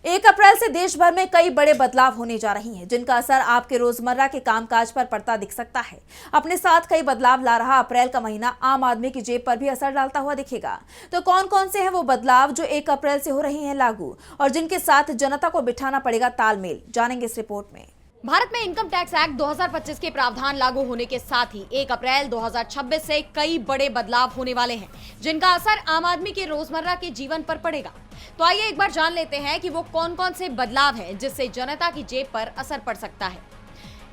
1 अप्रैल से देश भर में कई बड़े बदलाव होने जा रही हैं, जिनका असर आपके रोजमर्रा के कामकाज पर पड़ता दिख सकता है। अपने साथ कई बदलाव ला रहा अप्रैल का महीना आम आदमी की जेब पर भी असर डालता हुआ दिखेगा। तो कौन कौन से हैं वो बदलाव जो 1 अप्रैल से हो रही हैं लागू और जिनके साथ जनता को बिठाना पड़ेगा तालमेल, जानेंगे इस रिपोर्ट में। भारत में इनकम टैक्स एक्ट 2025 के प्रावधान लागू होने के साथ ही 1 अप्रैल 2026 से कई बड़े बदलाव होने वाले हैं, जिनका असर आम आदमी के रोजमर्रा के जीवन पर पड़ेगा। तो आइए एक बार जान लेते हैं कि वो कौन कौन से बदलाव हैं जिससे जनता की जेब पर असर पड़ सकता है।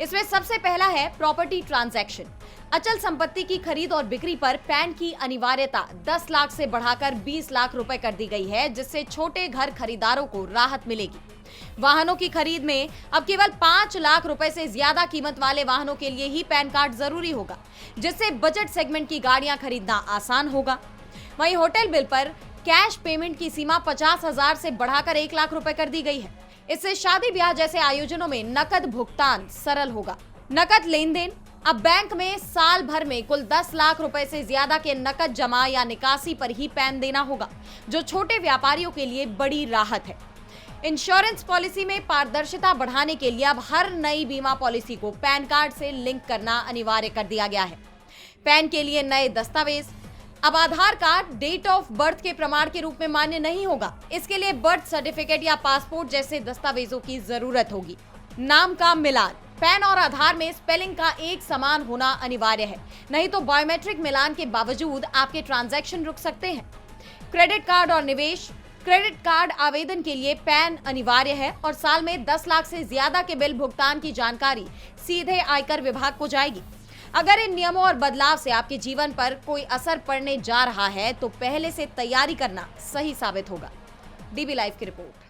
इसमें सबसे पहला है प्रॉपर्टी ट्रांजैक्शन। अचल संपत्ति की खरीद और बिक्री पर पैन की अनिवार्यता 10 लाख से बढ़ाकर 20 लाख रुपए कर दी गई है, जिससे छोटे घर खरीदारों को राहत मिलेगी। वाहनों की खरीद में अब केवल 5 लाख रुपए से ज्यादा कीमत वाले वाहनों के लिए ही पैन कार्ड जरूरी होगा, जिससे बजट सेगमेंट की गाड़ियां खरीदना आसान होगा। वहीं होटल बिल पर कैश पेमेंट की सीमा 50,000 से बढ़ाकर 1 लाख रुपए कर दी गई है। इससे शादी ब्याह जैसे आयोजनों में नकद भुगतान सरल होगा। नकद लेन देन अब बैंक में साल भर में कुल 10 लाख रुपए से ज्यादा के नकद जमा या निकासी पर ही पैन देना होगा, जो छोटे व्यापारियों के लिए बड़ी राहत है। इंश्योरेंस पॉलिसी में पारदर्शिता बढ़ाने के लिए अब हर नई बीमा पॉलिसी को पैन कार्ड से लिंक करना अनिवार्य कर दिया गया है। पैन के लिए नए दस्तावेज अब आधार कार्ड डेट ऑफ बर्थ के प्रमाण के रूप में मान्य नहीं होगा। इसके लिए बर्थ सर्टिफिकेट या पासपोर्ट जैसे दस्तावेजों की जरूरत होगी। नाम का मिलान, पैन और आधार में स्पेलिंग का एक समान होना अनिवार्य है, नहीं तो बायोमेट्रिक मिलान के बावजूद आपके ट्रांजैक्शन रुक सकते हैं। क्रेडिट कार्ड और निवेश, क्रेडिट कार्ड आवेदन के लिए पैन अनिवार्य है और साल में 10 लाख से ज्यादा के बिल भुगतान की जानकारी सीधे आयकर विभाग को जाएगी। अगर इन नियमों और बदलाव से आपके जीवन पर कोई असर पड़ने जा रहा है तो पहले से तैयारी करना सही साबित होगा। डीबी लाइव की रिपोर्ट।